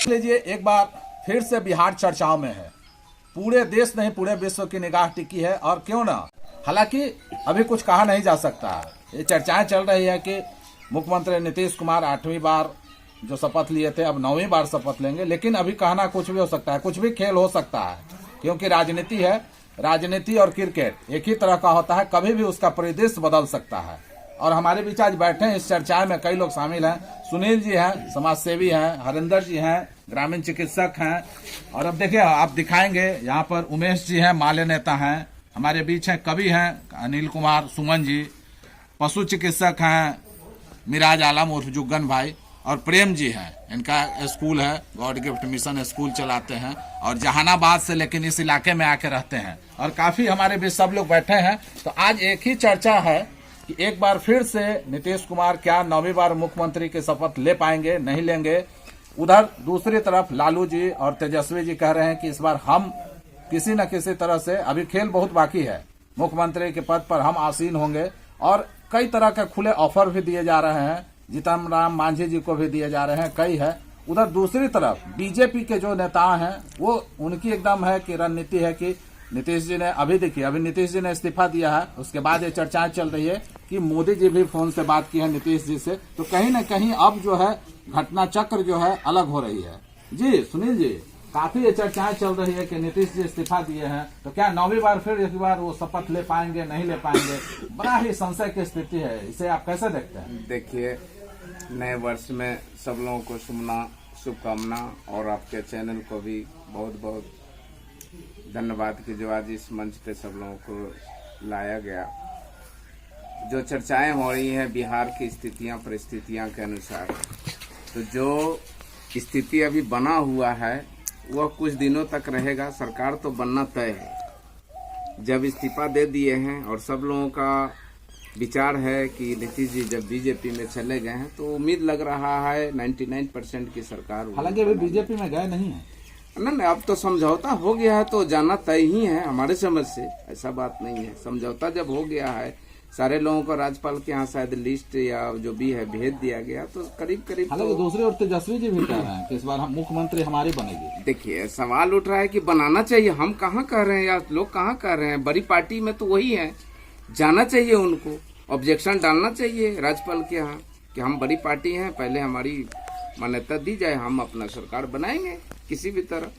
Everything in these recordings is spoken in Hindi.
लीजिए, एक बार फिर से बिहार चर्चाओं में है। पूरे देश नहीं पूरे विश्व की निगाह टिकी है, और क्यों ना। हालांकि अभी कुछ कहा नहीं जा सकता है। ये चर्चाएं चल रही है कि मुख्यमंत्री नीतीश कुमार 8वीं बार जो शपथ लिए थे, अब 9वीं बार शपथ लेंगे। लेकिन अभी कहना कुछ भी हो सकता है, कुछ भी खेल हो सकता है, क्योंकि राजनीति है। राजनीति और क्रिकेट एक ही तरह का होता है, कभी भी उसका परिदृश्य बदल सकता है। और हमारे बीच आज बैठे हैं इस चर्चा में कई लोग शामिल हैं। सुनील जी हैं, समाज सेवी हैं, हरिंदर जी हैं, ग्रामीण चिकित्सक हैं, और अब देखिए आप दिखाएंगे यहाँ पर उमेश जी हैं, माले नेता हैं, हमारे बीच हैं कवि हैं अनिल कुमार सुमन जी, पशु चिकित्सक हैं मिराज आलम उर्फ जुग्गन भाई, और प्रेम जी हैं। इनका स्कूल है गॉड गिफ्ट मिशन स्कूल चलाते हैं, और जहानाबाद से लेकिन इस इलाके में आके रहते हैं। और काफी हमारे बीच सब लोग बैठे हैं। तो आज एक ही चर्चा है कि एक बार फिर से नीतीश कुमार क्या 9वीं बार मुख्यमंत्री की शपथ ले पाएंगे, नहीं लेंगे। उधर दूसरी तरफ लालू जी और तेजस्वी जी कह रहे हैं कि इस बार हम किसी न किसी तरह से, अभी खेल बहुत बाकी है, मुख्यमंत्री के पद पर हम आसीन होंगे। और कई तरह के खुले ऑफर भी दिए जा रहे हैं, जीतन राम मांझी जी को भी दिए जा रहे हैं, कई है। उधर दूसरी तरफ बीजेपी के जो नेता हैं, वो उनकी एकदम है कि रणनीति है कि नीतीश जी ने, अभी देखिए अभी नीतीश जी ने इस्तीफा दिया है, उसके बाद ये चर्चाएं चल रही है कि मोदी जी भी फोन से बात की है नीतीश जी से। तो कहीं न कहीं अब जो है घटना चक्र जो है अलग हो रही है। जी सुनील जी, काफी ये चर्चाएं चल रही है कि नीतीश जी इस्तीफा दिए हैं, तो क्या 9वीं बार फिर एक बार वो शपथ ले पाएंगे, नहीं ले पाएंगे? बड़ा ही संशय की स्थिति है, इसे आप कैसे देखते हैं? देखिए, नए वर्ष में सब लोगों को शुभकामना, और आपके चैनल को भी बहुत बहुत धन्यवाद कि जो आज इस मंच पे सब लोगों को लाया गया। जो चर्चाएं हो रही हैं बिहार की स्थितियां परिस्थितियां के अनुसार, तो जो स्थिति अभी बना हुआ है वह कुछ दिनों तक रहेगा। सरकार तो बनना तय है। जब इस्तीफा दे दिए हैं और सब लोगों का विचार है कि नीतीश जी जब बीजेपी में चले गए हैं, तो उम्मीद लग रहा है 99% की सरकार। हालांकि अभी बीजेपी में गए नहीं है नहीं, अब तो समझौता हो गया है तो जाना तय ही है हमारे समझ से, ऐसा बात नहीं है। समझौता जब हो गया है, सारे लोगों को राज्यपाल के यहाँ शायद लिस्ट या जो भी है भेज दिया गया, तो करीब करीब। हालांकि दूसरी ओर तेजस्वी जी भी कह रहे हैं कि इस बार हम मुख्यमंत्री हमारी बनेगी। देखिए, सवाल उठ रहा है कि बनाना चाहिए। हम कहाँ कह रहे हैं या लोग कहाँ कह रहे हैं? बड़ी पार्टी में तो वही है, जाना चाहिए उनको, ऑब्जेक्शन डालना चाहिए राज्यपाल के यहाँ कि हम बड़ी पार्टी हैं, पहले हमारी मान्यता दी जाए, हम अपना सरकार बनाएंगे किसी भी तरह।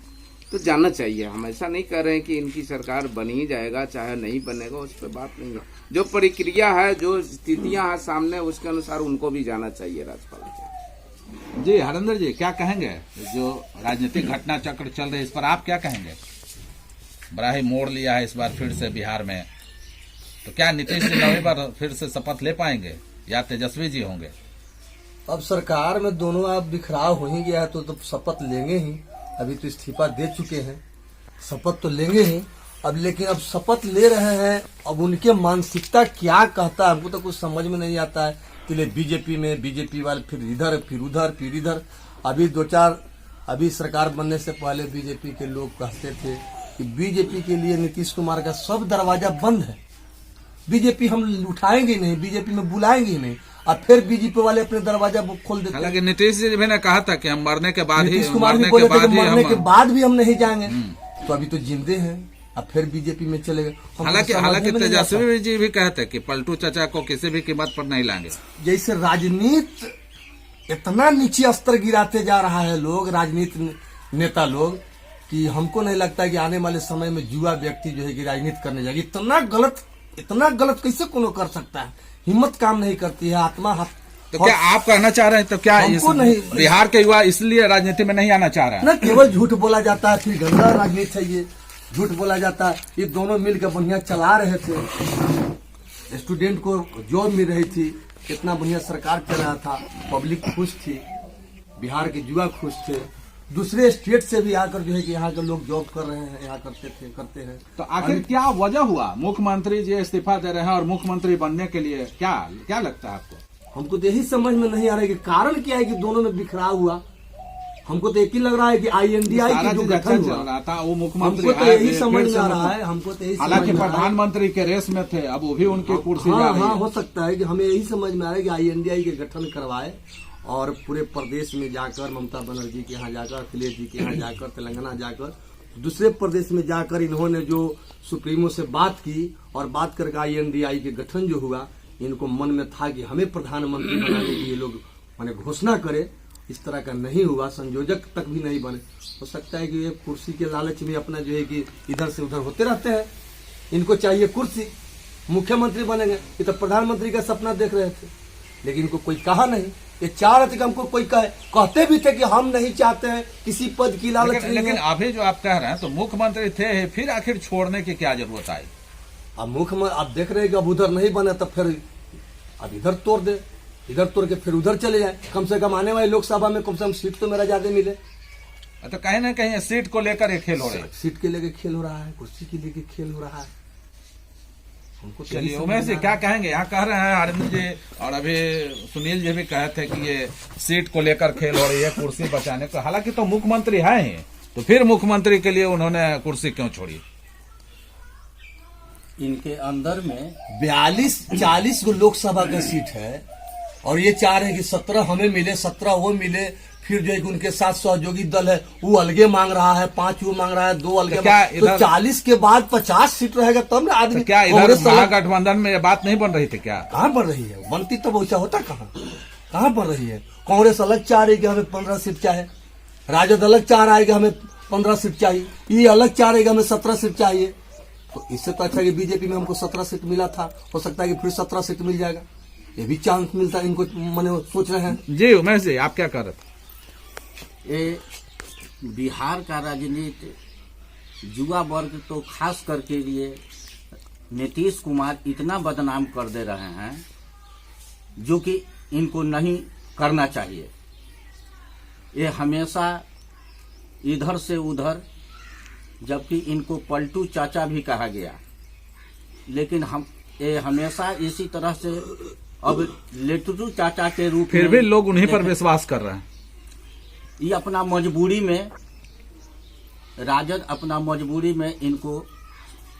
तो जाना चाहिए। हम ऐसा नहीं कर रहे हैं कि इनकी सरकार बन ही जाएगा, चाहे नहीं बनेगा, उस पर बात नहीं है। जो प्रक्रिया है, जो स्थितियां हैं सामने, उसके अनुसार उनको भी जाना चाहिए राज्यपाल के। जी हरिंदर जी, क्या कहेंगे? जो राजनीतिक घटना चक्र चल रही है, इस पर आप क्या कहेंगे? बड़ा ही मोड़ लिया है इस बार फिर से बिहार में, तो क्या नीतीश जी 9वीं बार फिर से शपथ ले पाएंगे या तेजस्वी जी होंगे? अब सरकार में दोनों आप बिखराव हो ही गया, तो शपथ लेंगे ही। अभी तो इस्तीफा दे चुके हैं, शपथ तो लेंगे ही। अब लेकिन अब शपथ ले रहे हैं, अब उनके मानसिकता क्या कहता है हमको तो कुछ समझ में नहीं आता है। कि बीजेपी में बीजेपी वाले फिर इधर फिर उधर फिर इधर। अभी सरकार बनने से पहले बीजेपी के लोग कहते थे कि बीजेपी के लिए नीतीश कुमार का सब दरवाजा बंद है, बीजेपी हम उठाएंगे नहीं, बीजेपी में बुलाएंगे नहीं। अब फिर बीजेपी वाले अपने दरवाजा खोल देते हैं। हालांकि नीतीश जी भी ने कहा था कि हम मरने के बाद नीतीश कुमार भी बोले थे कि मरने के बाद भी हम नहीं जाएंगे। तो अभी तो जिंदे हैं, अब फिर बीजेपी में चले गए। हालांकि तेजस्वी जी भी कहते कि पलटू चाचा को किसी भी कीमत पर नहीं लाएंगे। जैसे राजनीति इतना नीचे स्तर गिराते जा रहा है लोग, राजनीति नेता लोग, कि हमको नहीं लगता कि आने वाले समय में युवा व्यक्ति जो है कि राजनीति करने जाएगी। इतना गलत कैसे कोनो कर सकता है? हिम्मत काम नहीं करती है, आत्मा। तो क्या आप कहना चाह रहे हैं, तो क्या नहीं, बिहार के युवा इसलिए राजनीति में नहीं आना चाह रहे हैं? न केवल झूठ बोला जाता है, फिर गंदा राजनीति है ये, झूठ बोला जाता है। ये दोनों मिलकर बढ़िया चला रहे थे, स्टूडेंट को जॉब मिल रही थी, कितना बढ़िया सरकार चल रहा था, पब्लिक खुश थी, बिहार के युवा खुश थे। दूसरे स्टेट से भी आकर जो है कि यहाँ के लोग जॉब कर रहे हैं, यहाँ करते हैं। तो आखिर क्या वजह हुआ? मुख्यमंत्री जी इस्तीफा दे रहे हैं और मुख्यमंत्री बनने के लिए क्या लगता है आपको? हमको तो यही समझ में नहीं आ रहा है कि कारण क्या है कि दोनों में बिखराव हुआ। हमको तो एक ही लग रहा है कि INDI की जो गठन हो रहा था वो मुख्यमंत्री, हमको तो यही समझ में आ रहा है। हमको तो यही, हालांकि प्रधानमंत्री के रेस में थे, अब वो भी उनकी कुर्सी जा रही है। हो सकता है कि हमें यही समझ में आ रहा है कि INDI के गठन करवाए और पूरे प्रदेश में जाकर ममता बनर्जी के यहाँ जाकर, अखिलेश जी के यहाँ जाकर, तेलंगाना जाकर, दूसरे प्रदेश में जाकर इन्होंने जो सुप्रीमो से बात की और बात करके INDI के गठन जो हुआ, इनको मन में था कि हमें प्रधानमंत्री बनाने की ये लोग माने घोषणा करे। इस तरह का नहीं हुआ, संयोजक तक भी नहीं बने। हो सकता है कि ये कुर्सी के लालच में अपना जो है कि इधर से उधर होते रहते हैं। इनको चाहिए कुर्सी, मुख्यमंत्री बनेंगे। ये तो प्रधानमंत्री का सपना देख रहे थे, लेकिन इनको कोई कहा नहीं। ये चाह रहे थे कि हमको कोई कहते भी थे कि हम नहीं चाहते हैं किसी पद की लालच। लेकिन अभी जो आप कह रहे हैं तो मुख्यमंत्री थे, फिर आखिर छोड़ने की क्या जरूरत आई? अब मुख्यमंत्री अब देख रहे हैं कि अब उधर नहीं बने तो फिर अब इधर तोड़ दे, इधर तोड़ के फिर उधर चले जाए। कम से कम आने वाली लोकसभा में कम से कम सीट तो मेरा ज्यादा मिले। तो कहीं ना कहीं सीट को लेकर एक खेल हो रही है। सीट के लेके खेल हो रहा है, कुर्सी के लेके खेल हो रहा है। हमको तो चलिए उमेश जी क्या कहेंगे? यहाँ कह रहे हैं अरविंद जी और अभी सुनील जी भी कहे थे कि ये सीट को लेकर खेल हो रही है, कुर्सी बचाने को। हालांकि तो मुख्यमंत्री है ही, तो फिर मुख्यमंत्री के लिए उन्होंने कुर्सी क्यों छोड़ी? इनके अंदर में 42-40 को लोकसभा का सीट है और ये चाह रहे हैं कि 17 हमें मिले, 17 वो मिले। फिर जो है कि उनके साथ सहयोगी दल है वो अलगे मांग रहा है, 5 वो मांग रहा है, 2 अलगे। तो 40 के बाद 50 सीट रहेगा तब ना आदमी। तो क्या इधर महागठबंधन में ये बात नहीं बन रही थी क्या? कहाँ बन रही है? बनती तब वैसा होता कहाँ बन रही है? कांग्रेस अलग चाह रही है कि हमें 15 सीट चाहिए, राजद अलग चाह रहा है कि हमें 15 सीट चाहिए, ये अलग चाह रहे हैं कि हमें 17 सीट चाहिए। तो इससे तो अच्छा कि बीजेपी में हमको 17 सीट मिला था, हो सकता है कि फिर 17 सीट मिल जाएगा। ये भी चांस मिलता है इनको, मैंने सोच रहे हैं। जी उमेश जी आप क्या कर रहे थे? ये बिहार का राजनीति युवा वर्ग तो खास करके लिए नीतीश कुमार इतना बदनाम कर दे रहे हैं जो कि इनको नहीं करना चाहिए। ये हमेशा इधर से उधर, जबकि इनको पलटू चाचा भी कहा गया, लेकिन हम ये हमेशा इसी तरह से अब लेटू चाचा के रूप में फिर भी लोग उन्हीं पर विश्वास कर रहे हैं। ये अपना मजबूरी में, राजद अपना मजबूरी में इनको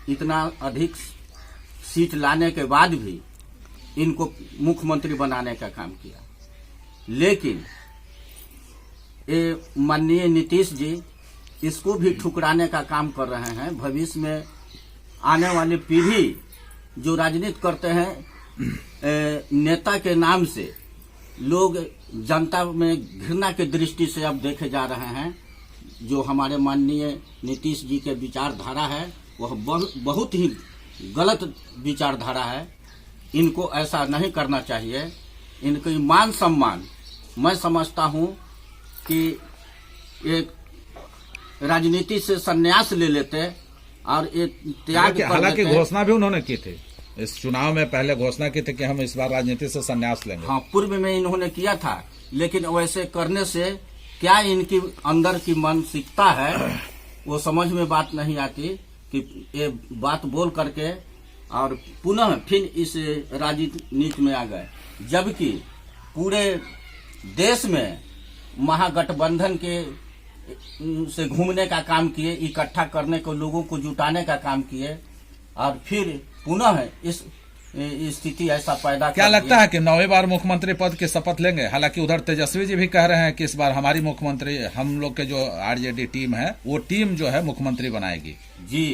इतना अधिक सीट लाने के बाद भी इनको मुख्यमंत्री बनाने का काम किया। लेकिन ये माननीय नीतीश जी इसको भी ठुकराने का काम कर रहे हैं। भविष्य में आने वाली पीढ़ी जो राजनीति करते हैं नेता के नाम से, लोग जनता में घृणा की दृष्टि से अब देखे जा रहे हैं। जो हमारे माननीय नीतीश जी के विचारधारा है वह बहुत ही गलत विचारधारा है। इनको ऐसा नहीं करना चाहिए। इनकी मान सम्मान मैं समझता हूं कि एक राजनीति से संन्यास ले लेते और एक त्याग कर हालांकि देते। घोषणा भी उन्होंने की थी इस चुनाव में, पहले घोषणा की थी कि हम इस बार राजनीति से संन्यास लेंगे। हाँ, पूर्व में इन्होंने किया था, लेकिन वैसे करने से क्या इनकी अंदर की मानसिकता है वो समझ में बात नहीं आती कि ये बात बोल करके और पुनः फिर इस राजनीति में आ गए। जबकि पूरे देश में महागठबंधन के से घूमने का काम किए, इकट्ठा करने को, लोगों को जुटाने का काम किए और फिर पुनः इस स्थिति ऐसा पैदा क्या लगता है कि 9वीं बार मुख्यमंत्री पद की शपथ लेंगे? हालांकि उधर तेजस्वी जी भी कह रहे हैं कि इस बार हमारी मुख्यमंत्री, हम लोग के जो आरजेडी टीम है वो टीम जो है मुख्यमंत्री बनाएगी। जी,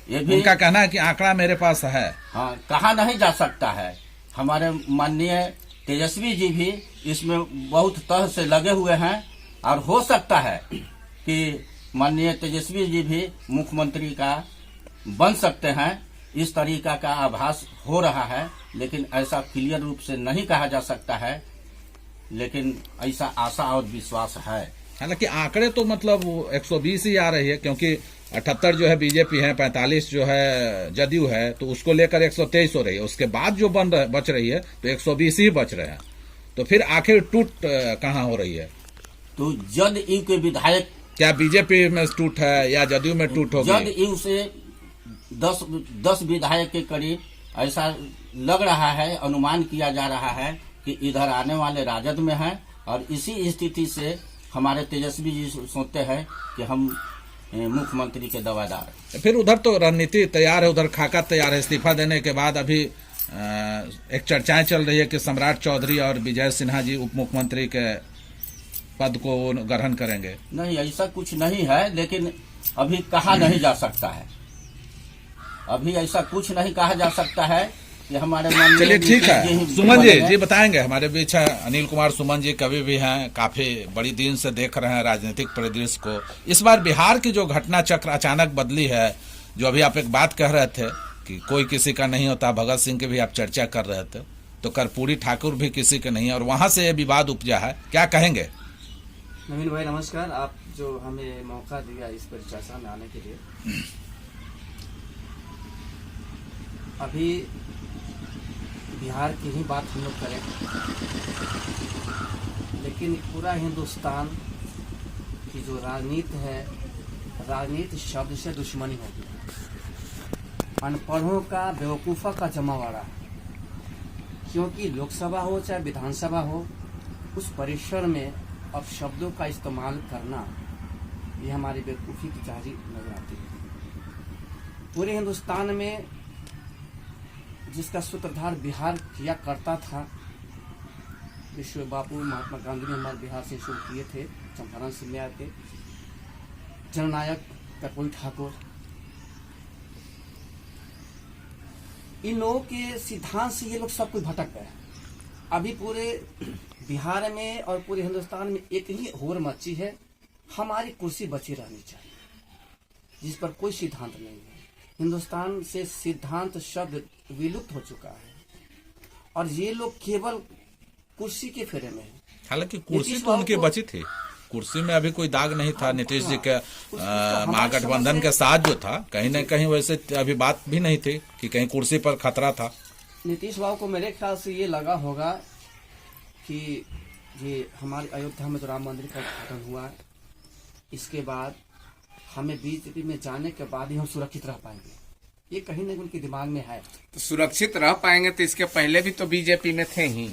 ये भी उनका कहना है कि आंकड़ा मेरे पास है। हाँ, कहा नहीं जा सकता है। हमारे माननीय तेजस्वी जी भी इसमें बहुत तह से लगे हुए हैं और हो सकता है कि माननीय तेजस्वी जी भी मुख्यमंत्री का बन सकते हैं। इस तरीका का आभास हो रहा है, लेकिन ऐसा क्लियर रूप से नहीं कहा जा सकता है, लेकिन ऐसा आशा और विश्वास है। हालांकि आंकड़े तो मतलब 120 ही आ रही है, क्योंकि 78 जो है बीजेपी है, 45 जो है जदयू है, तो उसको लेकर 123 हो रही है। उसके बाद जो बच रही है तो 120 ही बच रहे हैं। तो फिर आखिर टूट कहाँ हो रही है? तो जदयू के विधायक, क्या बीजेपी में टूट है या जदयू में टूट होगी? जदयू से 10 विधायक के करीब ऐसा लग रहा है, अनुमान किया जा रहा है कि इधर आने वाले राजद में है। और इसी स्थिति से हमारे तेजस्वी जी सोचते हैं कि हम मुख्यमंत्री के दावेदार। फिर उधर तो रणनीति तैयार है, उधर खाका तैयार है। इस्तीफा देने के बाद अभी एक चर्चाएं चल रही है कि सम्राट चौधरी और विजय सिन्हा जी उप मुख्यमंत्री के पद को ग्रहण करेंगे। नहीं, ऐसा कुछ नहीं है, लेकिन अभी कहा नहीं जा सकता है। अभी ऐसा कुछ नहीं कहा जा सकता है कि हमारे मन में। चलिए ठीक है, सुमन जी बताएंगे। हमारे बीच है अनिल कुमार सुमन जी, कवि भी हैं, काफी बड़ी दिन से देख रहे हैं राजनीतिक परिदृश्य को। इस बार बिहार की जो घटना चक्र अचानक बदली है, जो अभी आप एक बात कह रहे थे कि कोई किसी का नहीं होता, भगत सिंह की भी आप चर्चा कर रहे थे, तो कर्पूरी ठाकुर भी किसी के नहीं, और वहां से ये विवाद उपजा है, क्या कहेंगे? नवीन भाई नमस्कार, आप जो हमें मौका दिया इस परिचर्चा में आने के लिए। अभी बिहार की ही बात हम लोग करें, लेकिन पूरा हिंदुस्तान की जो राजनीति है, राजनीति शब्द से दुश्मनी हो गई है। अनपढ़ों का, बेवकूफ़ों का जमावड़ा है। क्योंकि लोकसभा हो चाहे विधानसभा हो, उस परिसर में अब शब्दों का इस्तेमाल करना, ये हमारी बेवकूफ़ी की जारी नजर आती है। पूरे हिंदुस्तान में जिसका सूत्रधार बिहार किया करता था, विश्व बापू महात्मा गांधी ने हमारे बिहार से शुरू किए थे, चंपारण से ले आके जननायक कर्पूरी ठाकुर, इन लोगों के सिद्धांत से ये लोग सब कुछ भटक गए। अभी पूरे बिहार में और पूरे हिंदुस्तान में एक ही होड़ मची है, हमारी कुर्सी बची रहनी चाहिए, जिस पर कोई सिद्धांत नहीं है। हिंदुस्तान से सिद्धांत शब्द विलुप्त हो चुका है और ये लोग केवल कुर्सी के फेरे में है। हालांकि कुर्सी तो उनकी बची थी, कुर्सी में अभी कोई दाग नहीं था। नीतीश जी के महागठबंधन के साथ जो था, कहीं न कहीं वैसे अभी बात भी नहीं थी कि कहीं कुर्सी पर खतरा था। नीतीश बाबू को मेरे ख्याल से ये लगा होगा कि ये हमारे अयोध्या में जो राम मंदिर का उद्घाटन हुआ है, इसके बाद हमें बीजेपी में जाने के बाद ही हम सुरक्षित रह पाएंगे, ये कहीं न कहीं उनके दिमाग में है। तो सुरक्षित रह पाएंगे तो इसके पहले भी तो बीजेपी में थे ही,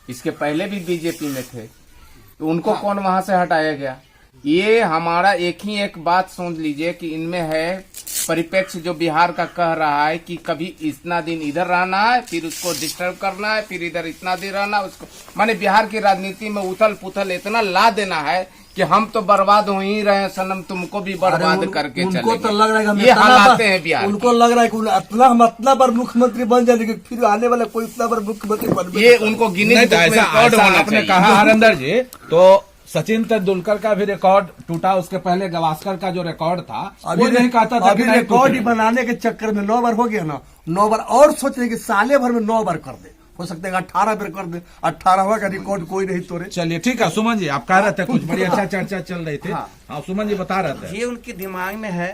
इसके पहले भी बीजेपी में थे, तो उनको कौन वहां से हटाया गया? ये हमारा एक ही एक बात सोच लीजिए कि इनमें है परिप्रेक्ष्य जो बिहार का कह रहा है कि कभी इतना दिन इधर रहना है, फिर उसको डिस्टर्ब करना है, फिर इधर इतना दिन रहना, उसको माने बिहार की राजनीति में उथल पुथल इतना ला देना है कि हम तो बर्बाद हो ही रहे हैं सनम, तुमको भी बर्बाद करके चलेंगे। उनको तो लग रहा है ये हालात हैं बिहार, उनको लग रहा है कि हम इतना बार मुख्यमंत्री बन जाएंगे, फिर आने वाला कोई इतना बार मुख्यमंत्री बन, ये उनको गिनीज बुक में रिकॉर्ड होना आपने चाहिए। कहा हरिंदर जी, तो सचिन तेंदुलकर का भी रिकॉर्ड टूटा, उसके पहले गवास्कर का जो रिकॉर्ड था वो नहीं कहता था अभी कि नहीं रिकॉर्ड ही टूटेगा। बनाने के चक्कर में 9 बार हो गया ना, 9 बार और सोच रहे कि साले भर में 9 बार कर दे, हो सकता है 18 बार कर दे, 18वां का रिकॉर्ड कोई नहीं तोड़े। चलिए ठीक है, सुमन जी आप कह रहे थे कुछ बड़ी अच्छा चर्चा चल रही थी। हाँ। हाँ सुमन जी बता रहे थे। ये उनके दिमाग में है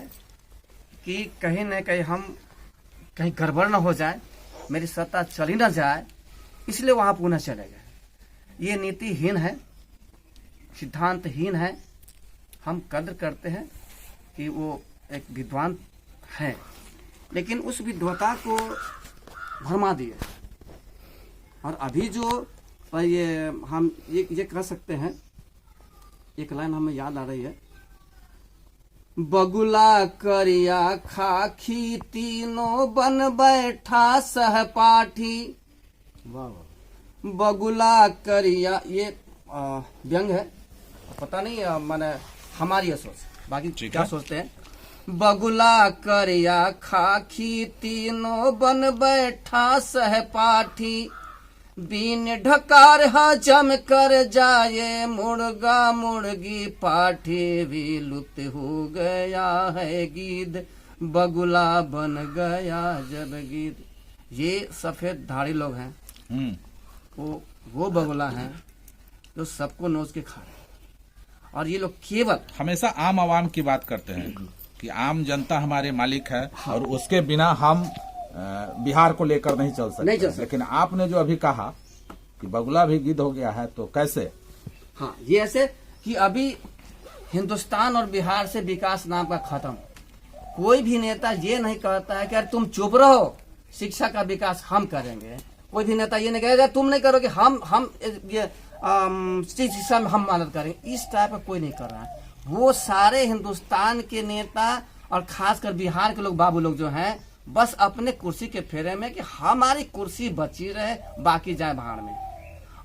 कि कहीं न कहीं हम कहीं गड़बड़ न हो जाए, मेरी सत्ता चली न जाए, इसलिए वहां पुनः चले गए। ये नीतिहीन है, सिद्धांतहीन है। हम कद्र करते हैं कि वो एक विद्वान है, लेकिन उस विद्वता को भरमा दिए। और अभी जो ये हम ये कह सकते हैं, एक लाइन हमें याद आ रही है, बगुला करिया खाखी तीनों बन बैठा सहपाठी। बगुला करिया, ये व्यंग है, पता नहीं माने हमारी ये सोच, बाकी क्या सोचते हैं। बगुला करिया खाखी तीनों बन बैठा सहपाठी, बीन ढकार जम कर जाए मुर्गा मुर्गी पाठी, विलुप्त हो गया है गीद, बगुला बन गया जब गीद। ये सफेद धाड़ी लोग हैं, वो बगुला हैं जो सबको नोच के खा रहे हैं। और ये लोग केवल हमेशा आम आवाम की बात करते हैं कि आम जनता हमारे मालिक है, और उसके बिना हम बिहार को लेकर नहीं चल सकते। लेकिन आपने जो अभी कहा कि बगुला भी गिद्ध हो गया है, तो कैसे? हाँ, ये ऐसे कि अभी हिंदुस्तान और बिहार से विकास नाम का खत्म। कोई भी नेता ये नहीं कहता है कि यार तुम चुप रहो, शिक्षा का विकास हम करेंगे। कोई भी नेता ये नहीं कहेगा तुम नहीं करोगे, हम ये शिक्षा में हम मदद करेंगे। इस टाइप का कोई नहीं कर रहा है। वो सारे हिंदुस्तान के नेता और खासकर बिहार के लोग, बाबू लोग जो हैं, बस अपने कुर्सी के फेरे में कि हमारी कुर्सी बची रहे, बाकी जाए भाड़ में।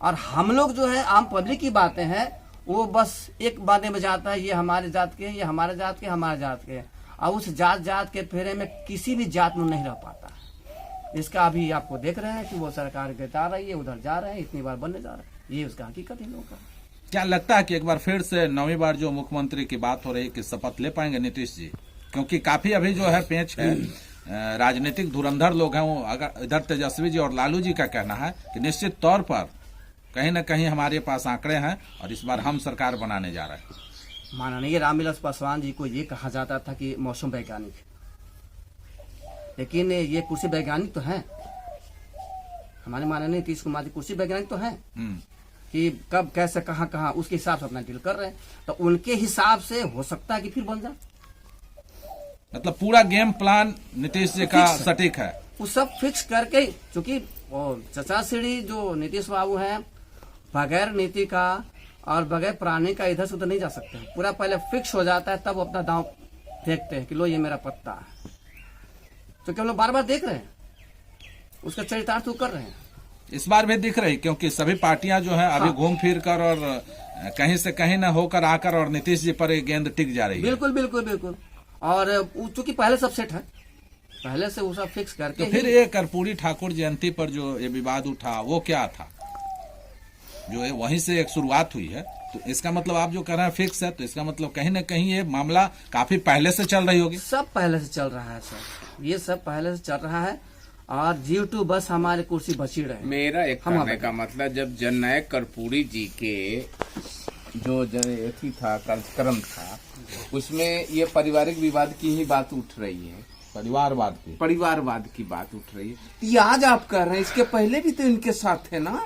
और हम लोग जो है आम पब्लिक की बातें हैं वो बस एक बातें में जाता है, ये हमारे जात के हैं, ये हमारे जात के, हमारे जात के। और उस जात के फेरे में किसी भी जात में नहीं रह पाता। इसका अभी आपको देख रहे हैं कि वो सरकार गिरा रही है, उधर जा रहे हैं, इतनी बार बनने जा रहे हैं, ये उसका हकीकत है लोगों का। क्या लगता है कि एक बार फिर से 9वीं बार जो मुख्यमंत्री की बात हो रही है कि शपथ ले पाएंगे नीतीश जी? क्योंकि काफी अभी जो है पेच है, राजनीतिक धुरंधर लोग हैं वो, अगर इधर तेजस्वी जी और लालू जी का कहना है कि निश्चित तौर पर कहीं न कहीं हमारे पास आंकड़े हैं और इस बार हम सरकार बनाने जा रहे हैं। माननीय रामविलास पासवान जी को ये कहा जाता था कि मौसम वैज्ञानिक, लेकिन ये कुर्सी वैज्ञानिक तो हैं। हमारे माननीय नीतीश कुमार जी कुर्सी वैज्ञानिक तो हैं कि कब कैसे कहाँ उसके हिसाब से अपना डील कर रहे हैं। तो उनके हिसाब से हो सकता है कि फिर बन जाए। मतलब पूरा गेम प्लान नीतीश जी का सटीक है, वो सब फिक्स करके, चूंकि चचा सीढ़ी जो नीतीश बाबू हैं बगैर नीति का और बगैर प्राणी का इधर से उधर नहीं जा सकते हैं। पूरा पहले फिक्स हो जाता है, तब वो अपना दांव देखते हैं कि लो ये मेरा पत्ता है। तो क्या हम लोग बार बार देख रहे हैं, उसका चरितार्थ तो कर रहे हैं। इस बार भी दिख रही, क्योंकि सभी पार्टियां जो है अभी घूम फिर कर और कहीं से कहीं न होकर आकर और नीतीश जी पर ये गेंद टिक जा रही है। बिल्कुल बिल्कुल बिल्कुल। और चूंकि पहले सब सेट है, पहले से वो सब फिक्स करके तो फिर ये कर्पूरी ठाकुर जयंती पर जो ये विवाद उठा वो क्या था? जो है वहीं से एक शुरुआत हुई है, तो इसका मतलब आप जो कह रहे हैं फिक्स है, तो इसका मतलब कहीं न कहीं ये मामला काफी पहले से चल रही होगी। सब पहले से चल रहा है सर, ये सब पहले से चल रहा है। और जीव टू बस हमारी कुर्सी बची रहे। मेरा एक कहने का मतलब, जब जननायक कर्पूरी जी के जो अथी था, कार्यक्रम था, उसमें ये पारिवारिक विवाद की ही बात उठ रही है, परिवारवाद की बात उठ रही है। ये आज आप कह रहे हैं, इसके पहले भी तो इनके साथ थे ना,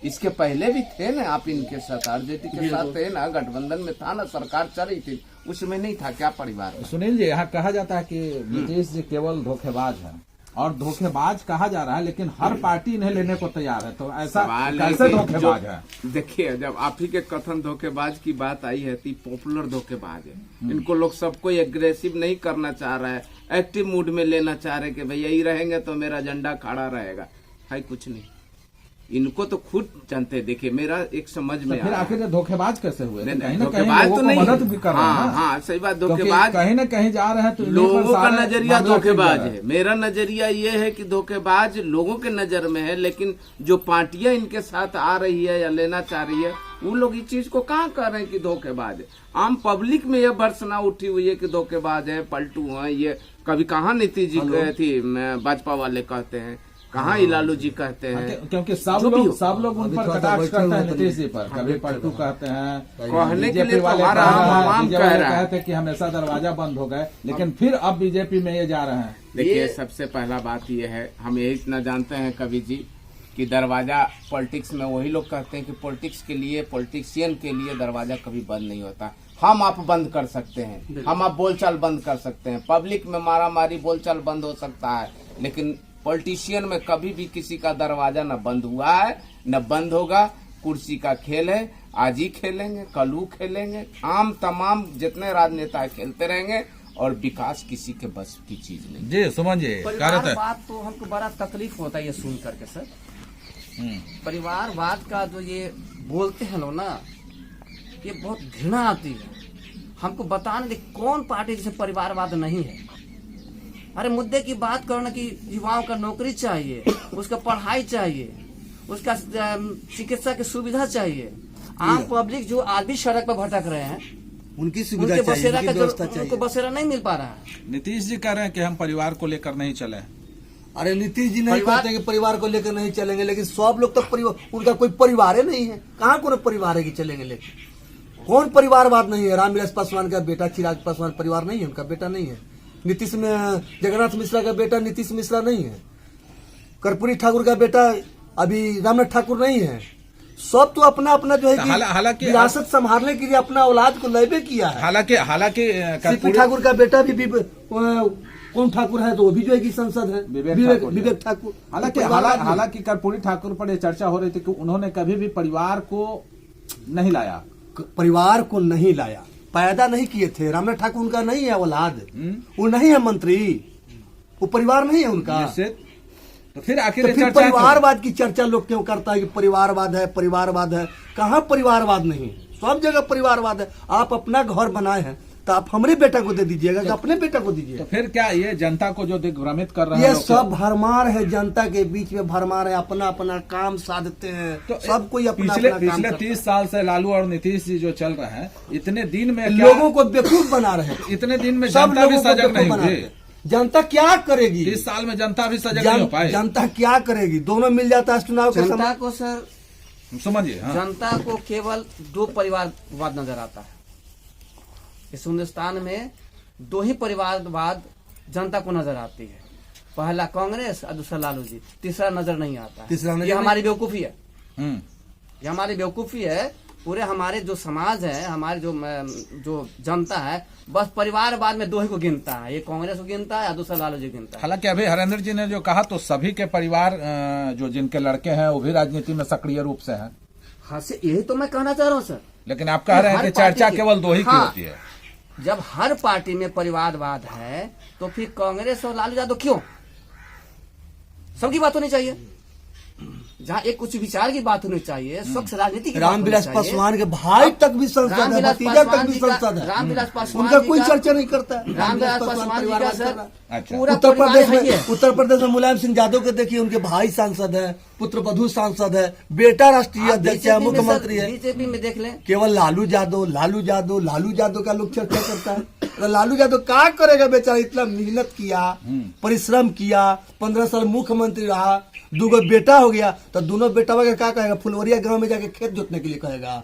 इसके पहले भी थे ना आप इनके साथ, आरजेडी के साथ थे ना, गठबंधन में था ना, सरकार चल रही थी, उसमें नहीं था क्या परिवार? सुनील जी, यहाँ कहा जाता है कि नीतीश जी केवल धोखेबाज है, और धोखेबाज कहा जा रहा है, लेकिन हर पार्टी इन्हें लेने को तैयार है, तो ऐसा कैसे धोखेबाज है? देखिए, जब आप ही के कथन धोखेबाज की बात आई है, तो पॉपुलर धोखेबाज है। इनको लोग सबको एग्रेसिव नहीं करना चाह रहा है, एक्टिव मूड में लेना चाह रहे कि भैया यही रहेंगे तो मेरा झंडा खड़ा रहेगा। है कुछ नहीं, इनको तो खुद जानते। देखिए, मेरा एक समझ में फिर आखिर धोखेबाज कैसे हुए? धोखेबाज तो नहीं, मदद भी कर रहे हैं। हाँ, सही बात। धोखेबाज कहीं न कहीं जा रहे हैं, तो लोगों का नजरिया धोखेबाज है। मेरा नजरिया ये है कि धोखेबाज लोगों के नजर में है, लेकिन जो पार्टियां इनके साथ आ रही है या लेना चाह रही है, वो लोग इस चीज को कहाँ कर रहे हैं कि धोखेबाज है। आम पब्लिक में यह भर्सना उठी हुई है कि धोखेबाज है, पलटू है। ये कभी कहाँ नीतीश जी थी भाजपा वाले कहते हैं, कहाँ लालू जी कहते हैं, क्योंकि सब लोग उन पर कटाक्ष करते हैं नीतीश जी पर। कभी पलटू कहते हैं, कहने के लिए कहते हैं कि हमेशा दरवाजा बंद हो गए, लेकिन फिर अब बीजेपी में ये जा रहे हैं। देखिए, सबसे पहला बात यह है, हम यही इतना जानते हैं कवि जी कि दरवाजा पॉलिटिक्स में वही लोग कहते हैं कि पॉलिटिक्स के लिए, पॉलिटिशियन के लिए दरवाजा कभी बंद नहीं होता। हम आप बंद कर सकते हैं, हम आप बोलचाल बंद कर सकते हैं, पब्लिक में मारा मारी बोलचाल बंद हो सकता है, लेकिन पॉलिटिशियन में कभी भी किसी का दरवाजा न बंद हुआ है न बंद होगा। कुर्सी का खेल है, आज ही खेलेंगे, कल खेलेंगे, तमाम जितने राजनेता खेलते रहेंगे, और विकास किसी के बस की चीज नहीं। जी सुमन जी, परिवारवाद तो हमको बड़ा तकलीफ होता है ये सुन करके सर। परिवारवाद का जो ये बोलते हैं लोग ना, ये बहुत घृणा आती है। हमको बताने दे कौन पार्टी जिसे परिवारवाद नहीं है। अरे मुद्दे की बात करो ना कि युवाओं का नौकरी चाहिए, उसका पढ़ाई चाहिए, उसका चिकित्सा की सुविधा चाहिए। आम पब्लिक जो आज भी सड़क पर भटक रहे हैं, उनकी सुविधा उनके चाहिए, बसेरा उनकी का व्यवस्था चाहिए। उनको बसेरा नहीं मिल पा रहा है। नीतीश जी कह रहे हैं कि हम परिवार को लेकर नहीं चले। अरे नीतीश जी नहीं कहते कि परिवार को लेकर नहीं चलेंगे, लेकिन सब लोग तो परिवार, उनका कोई परिवार ही नहीं है। कहाँ कोई परिवार है कि चलेंगे? लेकिन कौन परिवारवाद नहीं है? रामविलास पासवान का बेटा चिराग पासवान परिवार नहीं है, उनका बेटा नहीं है। नीतीश में जगन्नाथ मिश्रा का बेटा नीतीश मिश्रा नहीं है। कर्पूरी ठाकुर का बेटा अभी रामनाथ ठाकुर नहीं है। सब तो अपना अपना जो है कि हालांकि विरासत संभालने के लिए अपना औलाद को लैबे किया है। हालांकि सीपी ठाकुर का बेटा भी कौन ठाकुर है, तो वो भी जो है कि संसद है, विवेक ठाकुर। हालांकि कर्पूरी ठाकुर पर यह चर्चा हो रही थी कि उन्होंने कभी भी परिवार को नहीं लाया, परिवार को नहीं लाया, पैदा नहीं किए थे। रामनाथ ठाकुर उनका नहीं है औलाद, वो नहीं है मंत्री। वो परिवार नहीं है उनका। निश्चित। तो फिर आखिर तो ये फिर चर्चा क्यों? परिवारवाद की चर्चा लोग क्यों करता है कि परिवारवाद है, परिवारवाद है? कहाँ परिवारवाद नहीं, सब जगह परिवारवाद है। आप अपना घर बनाए हैं तो आप हमारे बेटा को दे दीजिएगा कि अपने बेटा को तो दीजिएगा? फिर क्या ये जनता को जो दिग्भ्रमित कर रहे हैं ये लोग, सब भरमार है, जनता के बीच में भरमार है, अपना अपना काम साधते हैं, तो सब कोई अपना पिछले अपना काम पिछले करता है। 30 साल से लालू और नीतीश जी जो चल रहे हैं, इतने दिन में लोगों को बेवकूफ बना रहे हैं, इतने दिन में सब जनता भी लोगों को सजग बेवकूफ नहीं बना हुई। रहे हैं। जनता क्या करेगी? 30 साल में जनता भी सजग नहीं हो पाए। जनता क्या करेगी? दोनों मिल जाता है चुनाव के जनता समय। को सर, समझिए। हाँ। जनता को केवल दो परिवारवाद नजर आता है। इस हिंदुस्तान में दो ही परिवारवाद जनता को नजर आती है, पहला कांग्रेस और दूसरा लालू जी, तीसरा नजर नहीं आता तीसरा है। नजर ये नहीं- हमारी बेवकूफी है, हम्म। ये हमारी बेवकूफी है। पूरे हमारे जो समाज है, हमारे जो जनता है, बस परिवारवाद में दो ही को गिनता है, ये कांग्रेस को गिनता है और दूसरा लालू जी गिनता है। हालांकि अभी हरेंद्र जी ने जो कहा तो सभी के परिवार जो जिनके लड़के हैं वो भी राजनीति में सक्रिय रूप से हैं, हाँ से यही तो मैं कहना चाह रहा हूँ सर। लेकिन आप कह रहे हैं हर कि पार्टी चर्चा की- केवल दो ही की हाँ। होती है। जब हर पार्टी में परिवारवाद है तो फिर कांग्रेस और लालू यादव क्यों? सबकी बात होनी चाहिए, जहाँ एक कुछ विचार की बात होनी चाहिए, स्वच्छ राजनीति की बात होनी रामविलास चाहिए। पासवान के भाई तक भी संसद है, रामविलास भतीजा तक पासवान भी जी का- संसद है, रामविलास पासवान उनका जी कोई का- चर्चा नहीं करता है। रामविलास पासवान जी का परिवारवाद सर कर रहा है। अच्छा। पूरा उत्तर परिवार प्रदेश है ये। में मुलायम सिंह यादव के देखिए, उनके भाई सांसद है, पुत्र वधु सांसद है, बेटा राष्ट्रीय आप अध्यक्ष है, बीजेपी में सर, मुख्यमंत्री है। बीजेपी में देख लें, केवल लालू यादव का लोग चर्चा करता है। तो लालू यादव क्या करेगा बेचारा? इतना मेहनत किया, परिश्रम किया, 15 साल मुख्यमंत्री रहा, 2 बेटा हो गया, तो दोनों बेटा का क्या कहेगा? फुलवरिया गांव में जाके खेत जोतने के लिए कहेगा?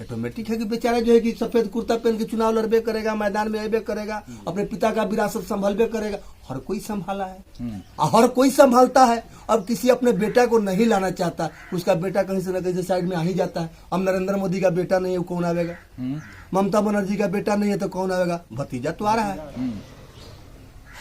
ऑटोमेटिक है कि बेचारा जो है कि सफेद कुर्ता पहन के चुनाव लड़बे करेगा, मैदान में अबे करेगा, अपने पिता का विरासत संभालबे करेगा। हर कोई संभाला है और हर कोई संभालता है। अब किसी अपने बेटा को नहीं लाना चाहता, उसका बेटा कहीं से न कहीं से साइड में आ ही जाता है। अब नरेंद्र मोदी का बेटा नहीं है, वो कौन आवेगा? ममता बनर्जी का बेटा नहीं है तो कौन आवेगा? भतीजा तो आ रहा है।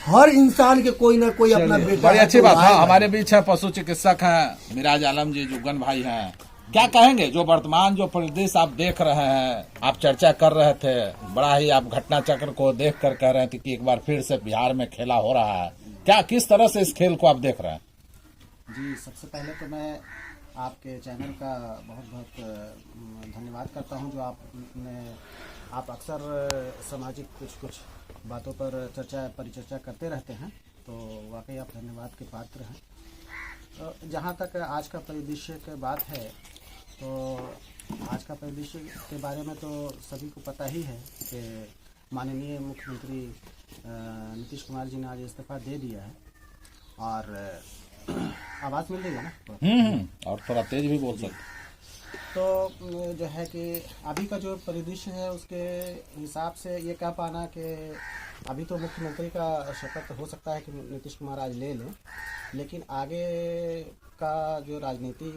हर इंसान के कोई ना कोई अपना बेटा बड़ी है अच्छी तो बात है। आएगा। हमारे बीच है पशु चिकित्सक हैं मिराज आलम जी, जुगन भाई हैं। क्या कहेंगे जो वर्तमान जो परिदृश्य आप देख रहे हैं, आप चर्चा कर रहे थे, बड़ा ही आप घटना चक्र को देख कर कह रहे थे कि एक बार फिर से बिहार में खेला हो रहा है, क्या किस तरह से इस खेल को आप देख रहे हैं? जी, सबसे पहले तो मैं आपके चैनल का बहुत बहुत धन्यवाद करता हूं, जो आप अक्सर सामाजिक कुछ बातों पर परिचर्चा करते रहते हैं, तो वाकई आप धन्यवाद के पात्र हैं। तो जहाँ तक आज का परिदृश्य की बात है, तो आज का परिदृश्य के बारे में तो सभी को पता ही है कि माननीय मुख्यमंत्री नीतीश कुमार जी ने आज इस्तीफा दे दिया है। और आवाज़ मिल रही है ना? और थोड़ा तेज भी बोल सकते। तो जो है कि अभी का जो परिदृश्य है उसके हिसाब से ये कह पाना कि अभी तो मुख्यमंत्री का शपथ हो सकता है कि नीतीश कुमार आज ले लें, लेकिन आगे का जो राजनीति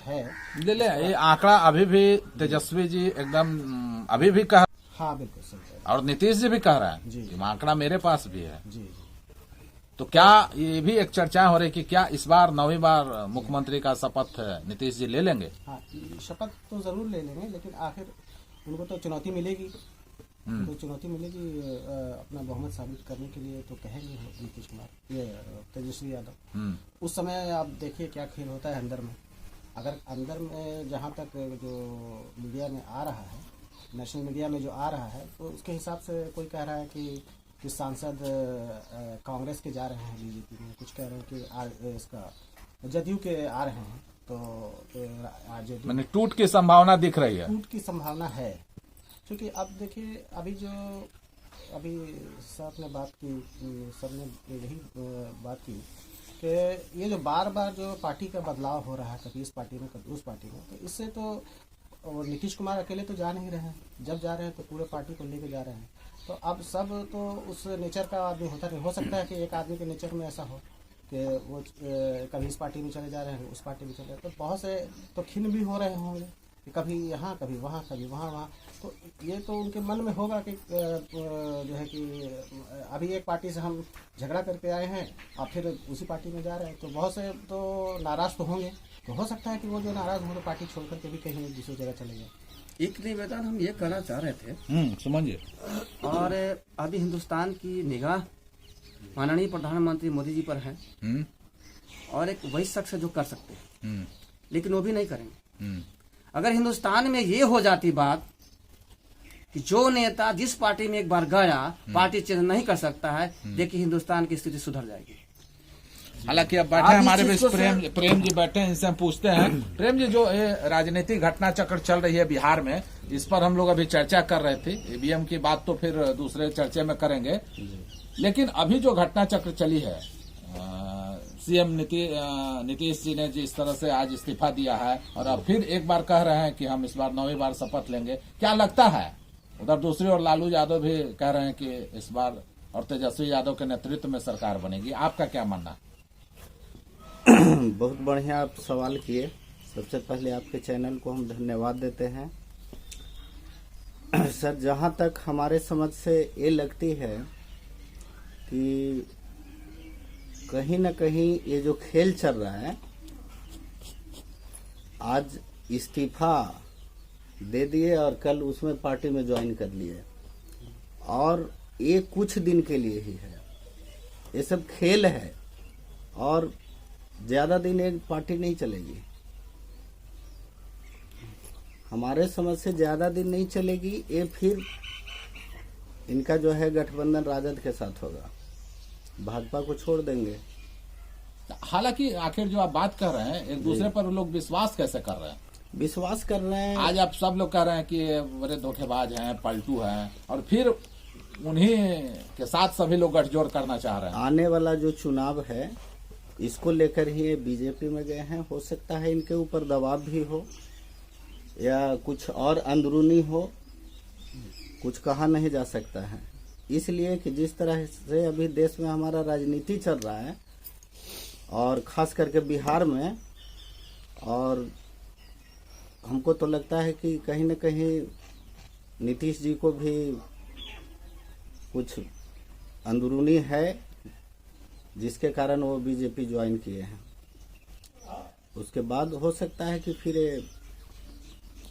है, ले ये आंकड़ा अभी भी तेजस्वी जी एकदम अभी भी कह, हाँ बिल्कुल सही है। और नीतीश जी भी कह रहे हैं जी। कि आंकड़ा मेरे पास भी है। जी, तो क्या ये भी एक चर्चा हो रही कि क्या इस बार 9वीं बार मुख्यमंत्री का शपथ नीतीश जी ले लेंगे? हाँ, शपथ तो जरूर ले लेंगे, लेकिन आखिर उनको तो चुनौती मिलेगी, तो चुनौती मिलेगी अपना बहुमत साबित करने के लिए, तो कहेंगे नीतीश कुमार, ये तेजस्वी यादव। उस समय आप देखिए क्या खेल होता है अंदर में। अगर अंदर में जहाँ तक जो मीडिया में आ रहा है, नेशनल मीडिया में जो आ रहा है, तो उसके हिसाब से कोई कह रहा है कि सांसद कांग्रेस के जा रहे हैं बीजेपी में, कुछ कह रहे हैं कि इसका जदयू के आ रहे हैं, तो आज मैंने टूट की संभावना दिख रही है। टूट की संभावना है। क्योंकि अब देखिए अभी साहब ने बात की, सबने यही बात की कि ये जो बार बार जो पार्टी का बदलाव हो रहा है, कभी इस पार्टी में कभी उस पार्टी में, तो इससे तो और नीतीश कुमार अकेले तो जा नहीं रहे हैं, जब जा रहे हैं तो पूरे पार्टी को लेके जा रहे हैं। तो अब सब तो उस नेचर का आदमी होता नहीं, हो सकता है कि एक आदमी के नेचर में ऐसा हो कि वो कभी इस पार्टी में चले जा रहे हैं, उस पार्टी में चले, तो बहुत से तो खिन भी हो रहे होंगे कि कभी यहाँ कभी वहाँ कभी वहाँ। तो ये तो उनके मन में होगा कि जो है कि अभी एक पार्टी से हम झगड़ा करके आए हैं और फिर उसी पार्टी में जा रहे हैं, तो बहुत से तो नाराज़ तो होंगे। तो हो सकता है कि वो जो नाराज़ हो तो पार्टी छोड़ करके भी कहीं दूसरी जगह चले जाए। एक निवेदन हम ये करना चाह रहे थे, समझिए। और अभी हिंदुस्तान की निगाह माननीय प्रधानमंत्री मोदी जी पर है हम्म, और एक वही शख्स है जो कर सकते हैं, हम्म, लेकिन वो भी नहीं करेंगे। हम्म, अगर हिंदुस्तान में ये हो जाती बात कि जो नेता जिस पार्टी में एक बार गया पार्टी चेंज नहीं कर सकता है, देखिए हिंदुस्तान की स्थिति सुधर जाएगी। हालांकि अब बैठे आप हैं इस हमारे चीज बीच को प्रेम जी बैठे हैं, इनसे हम पूछते हैं। प्रेम जी, जो ये राजनीतिक घटना चक्र चल रही है बिहार में, इस पर हम लोग अभी चर्चा कर रहे थे। ईवीएम की बात तो फिर दूसरे चर्चे में करेंगे, लेकिन अभी जो घटना चक्र चली है, सीएम नीतीश जी ने जिस तरह से आज इस्तीफा दिया है और अब फिर एक बार कह रहे हैं कि हम इस बार 9वीं बार शपथ लेंगे, क्या लगता है? उधर दूसरी ओर लालू यादव भी कह रहे हैं कि इस बार और तेजस्वी यादव के नेतृत्व में सरकार बनेगी, आपका क्या मानना? बहुत बढ़िया आप सवाल किए। सबसे पहले आपके चैनल को हम धन्यवाद देते हैं। सर, जहां तक हमारे समझ से ये लगती है कि कहीं न कहीं ये जो खेल चल रहा है, आज इस्तीफा दे दिए और कल उसमें पार्टी में ज्वाइन कर लिए, और ये कुछ दिन के लिए ही है। ये सब खेल है और ज्यादा दिन एक पार्टी नहीं चलेगी। हमारे समझ से ज्यादा दिन नहीं चलेगी। ये फिर इनका जो है गठबंधन राजद के साथ होगा, भाजपा को छोड़ देंगे। हालांकि आखिर जो आप बात कर रहे हैं, एक दूसरे पर लोग विश्वास कैसे कर रहे हैं? विश्वास कर रहे हैं। आज आप सब लोग कह रहे हैं कि ये बड़े धोखेबाज हैं, पलटू हैं, और फिर उन्हीं के साथ सभी लोग गठजोड़ करना चाह रहे हैं। आने वाला जो चुनाव है, इसको लेकर ही ये बीजेपी में गए हैं। हो सकता है इनके ऊपर दबाव भी हो या कुछ और अंदरूनी हो, कुछ कहा नहीं जा सकता है। इसलिए कि जिस तरह से अभी देश में हमारा राजनीति चल रहा है, और खास करके बिहार में, और हमको तो लगता है कि कहीं न कहीं नीतीश जी को भी कुछ अंदरूनी है, जिसके कारण वो बीजेपी ज्वाइन किए हैं। उसके बाद हो सकता है कि फिर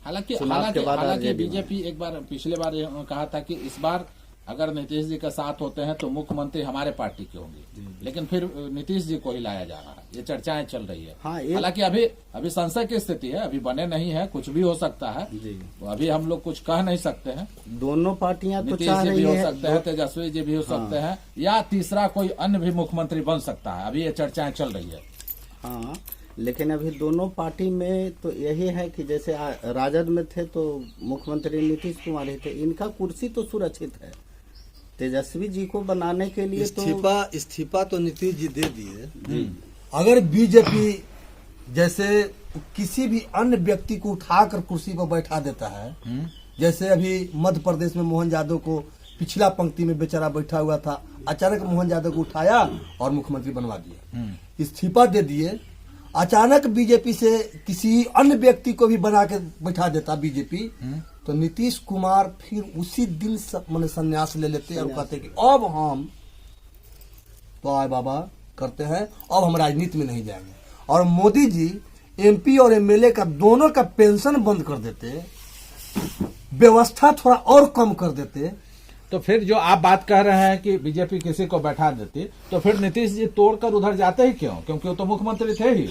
हालांकि चुनाव के बाद आगे भी बीजेपी एक बार पिछले बार ये कहा था कि इस बार अगर नीतीश जी के साथ होते हैं तो मुख्यमंत्री हमारे पार्टी की होंगी, लेकिन फिर नीतीश जी को ही लाया जा रहा है। ये चर्चाएं चल रही है। हाँ, हालांकि अभी संशय की स्थिति है, अभी बने नहीं है, कुछ भी हो सकता है। जी। तो अभी हम लोग कुछ कह नहीं सकते हैं। दोनों पार्टियां तो नीतीश चाह जी रही भी हो है। सकते हैं, तेजस्वी जी भी हो सकते हैं, या तीसरा कोई अन्य भी मुख्यमंत्री बन सकता है। अभी ये चर्चाएं चल रही है। हाँ, लेकिन अभी दोनों पार्टी में तो यही है कि जैसे राजद में थे तो मुख्यमंत्री नीतीश कुमार ही थे, इनका कुर्सी तो सुरक्षित है। तेजस्वी जी को बनाने के लिए इस्तीफा तो नीतीश जी दे दिए। अगर बीजेपी जैसे किसी भी अन्य व्यक्ति को उठाकर कुर्सी पर बैठा देता है, जैसे अभी मध्य प्रदेश में मोहन यादव को पिछला पंक्ति में बेचारा बैठा हुआ था, अचानक मोहन यादव को उठाया और मुख्यमंत्री बनवा दिया, इस्तीफा दे दिए। अचानक बीजेपी से किसी अन्य व्यक्ति को भी बना के बैठा देता बीजेपी, तो नीतीश कुमार फिर उसी दिन मैंने संन्यास ले लेते और कहते कि अब हम तो आए बाबा करते हैं, अब हम राजनीति में नहीं जाएंगे। और मोदी जी एमपी और एमएलए का दोनों का पेंशन बंद कर देते, व्यवस्था थोड़ा और कम कर देते। तो फिर जो आप बात कह रहे हैं कि बीजेपी किसी को बैठा देती, तो फिर नीतीश जी तोड़कर उधर जाते ही क्यों? क्योंकि वो तो मुख्यमंत्री थे ही।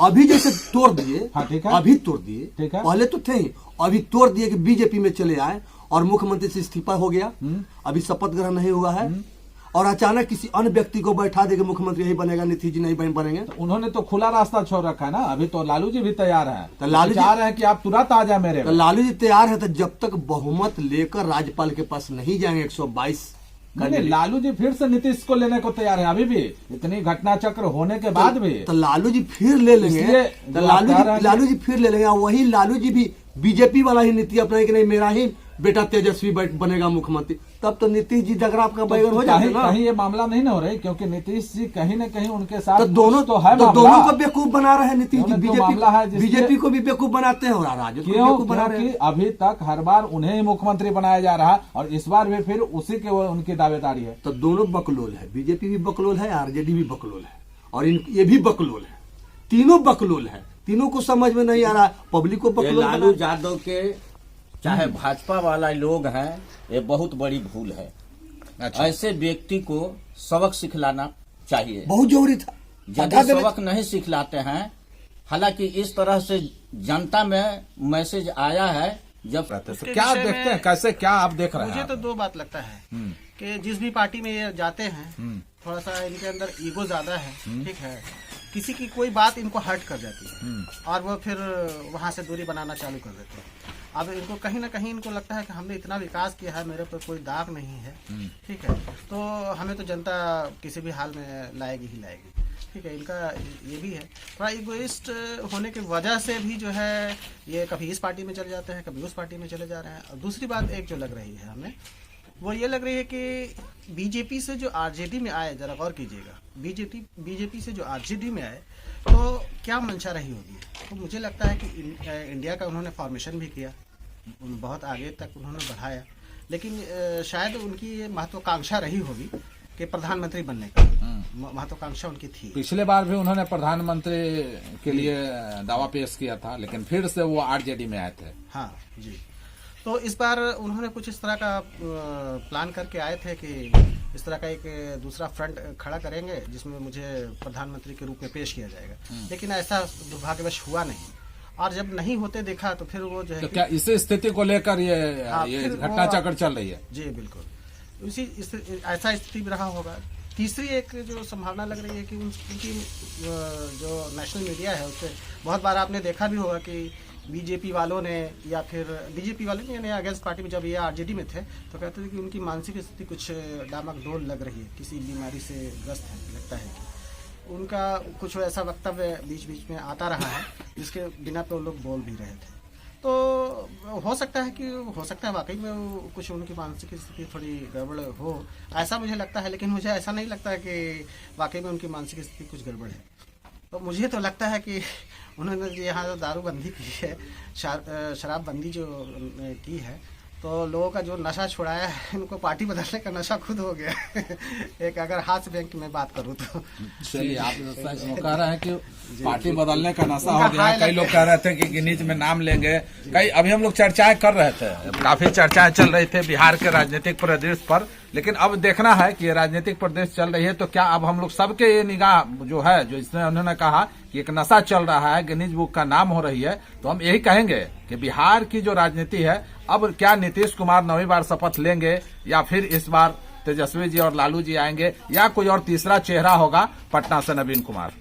अभी जैसे तोड़ दिए, हाँ ठीक है, अभी तोड़ दिए, ठीक है, पहले तो थे ही, अभी तोड़ दिए कि बीजेपी में चले आए और मुख्यमंत्री से इस्तीफा हो गया, अभी शपथ ग्रहण नहीं हुआ है, और अचानक किसी अन्य व्यक्ति को बैठा दे कि मुख्यमंत्री यही बनेगा, नीतीश जी नहीं बनेंगे। तो उन्होंने तो खुला रास्ता छोड़ रखा है ना। अभी तो लालू जी भी तैयार हैं, तो लालू चाह रहे हैं कि आप तुरंत आ जाए मेरे तो में। लालू जी तैयार है, तो जब तक बहुमत लेकर राज्यपाल के पास नहीं जाएंगे 122 नहीं, लालू जी फिर से नीतीश को लेने को तैयार है। अभी भी इतनी घटना चक्र होने के बाद भी तो लालू जी फिर ले लेंगे, तो लालू जी फिर ले लेंगे। और वही लालू जी भी बीजेपी वाला ही नीति अपनाए कि नहीं मेरा ही बेटा तेजस्वी बनेगा मुख्यमंत्री, तब तो नीतीश जी डगरा का बैगन हो जाएगा ना। कहीं ये मामला नहीं ना हो रही, क्योंकि नीतीश जी कहीं न कहीं उनके साथ तो दोनों तो है, तो दोनों को बेवकूफ बना रहे हैं नीतीश जी। बीजेपी को भी बेवकूफ बनाते हैं और राजद को बेवकूफ बना रहे हैं। अभी तक हर बार उन्हें ही मुख्यमंत्री बनाया जा रहा है, और इस बार भी फिर उसी के उनकी दावेदारी है। तो दोनों बकलोल है, बीजेपी भी बकलोल है, आरजेडी भी बकलोल है, और ये भी बकलोल है। तीनों बकलोल है, तीनों को समझ में नहीं आ रहा। पब्लिक को बकलोल लालू यादव के चाहे भाजपा वाला लोग हैं, ये बहुत बड़ी भूल है। अच्छा। ऐसे व्यक्ति को सबक सिखलाना चाहिए। बहुत जरूरी था। यदि सबक नहीं सिखलाते हैं, हालांकि इस तरह से जनता में मैसेज आया है जब तो क्या विषय देखते हैं, में कैसे क्या आप देख रहे हैं? मुझे तो दो बात लगता है कि जिस भी पार्टी में ये जाते हैं थोड़ा सा इनके अंदर ईगो ज्यादा है, ठीक है, किसी की कोई बात इनको हर्ट कर जाती है और वो फिर वहां से दूरी बनाना चालू कर देते हैं। अब इनको कहीं ना कहीं इनको लगता है कि हमने इतना विकास किया है, मेरे पर कोई दाग नहीं है, ठीक है, तो हमें तो जनता किसी भी हाल में लाएगी ही लाएगी, ठीक है। इनका ये भी है, थोड़ा इगोइस्ट होने की वजह से भी जो है ये कभी इस पार्टी में चले जाते हैं, कभी उस पार्टी में चले जा रहे हैं। और दूसरी बात एक जो लग रही है हमें, वो ये लग रही है कि बीजेपी से जो आरजेडी में आए, जरा गौर कीजिएगा, बीजेपी से जो आरजेडी में आए तो क्या मंशा रही होगी। तो मुझे लगता है कि इंडिया का उन्होंने फॉर्मेशन भी किया, बहुत आगे तक उन्होंने बढ़ाया, लेकिन शायद उनकी ये महत्वाकांक्षा रही होगी कि प्रधानमंत्री बनने का महत्वाकांक्षा उनकी थी। पिछले बार भी उन्होंने प्रधानमंत्री के लिए दावा पेश किया था, लेकिन फिर से वो आरजेडी में आए थे। हाँ जी, तो इस बार उन्होंने कुछ इस तरह का प्लान करके आए थे कि इस तरह का एक दूसरा फ्रंट खड़ा करेंगे जिसमें मुझे प्रधानमंत्री के रूप में पेश किया जाएगा, लेकिन ऐसा दुर्भाग्यवश हुआ नहीं। और जब नहीं होते देखा तो फिर वो जो है तो क्या इसी स्थिति को लेकर ये फिर घटना वो- चक्र चल रही है? जी बिल्कुल, ऐसा स्थिति भी रहा होगा। तीसरी एक जो संभावना लग रही है कि उनकी जो नेशनल मीडिया है उससे बहुत बार आपने देखा भी होगा कि बीजेपी वालों ने या फिर बीजेपी वाले ने अगेंस्ट पार्टी में जब ये आरजेडी में थे तो कहते थे कि उनकी मानसिक स्थिति कुछ डामाडोल लग रही है, किसी बीमारी से ग्रस्त है, लगता है कि उनका कुछ ऐसा वक्तव्य बीच बीच में आता रहा है जिसके बिना पे वो लोग बोल भी रहे थे। तो हो सकता है वाकई में कुछ उनकी मानसिक स्थिति थोड़ी गड़बड़ हो, ऐसा मुझे लगता है, लेकिन मुझे ऐसा नहीं लगता है कि वाकई में उनकी मानसिक स्थिति कुछ गड़बड़ है। तो मुझे तो लगता है कि उन्होंने यहाँ जो दारूबंदी की है, शराबबंदी जो की है, तो लोगों का जो नशा छुड़ाया है, इनको पार्टी बदलने का नशा खुद हो गया एक अगर हाथ बैंक में बात करूँ तो चलिए, आप कह रहे हैं कि पार्टी बदलने का नशा हो गया। कई लोग कह रहे थे कि गिनीज में नाम लेंगे, कई अभी हम लोग चर्चाएं कर रहे थे, काफी चर्चाएं चल रही थी बिहार के राजनीतिक परिदृश्य पर, लेकिन अब देखना है कि ये राजनीतिक परिदृश्य चल रही है तो क्या अब हम लोग सबके ये निगाह जो है, जो इसमें उन्होंने कहा कि एक नशा चल रहा है, गिनीज बुक का नाम हो रही है, तो हम यही कहेंगे कि बिहार की जो राजनीति है, अब क्या नीतीश कुमार 9वीं बार शपथ लेंगे या फिर इस बार तेजस्वी जी और लालू जी आएंगे या कोई और तीसरा चेहरा होगा पटना से नवीन कुमार।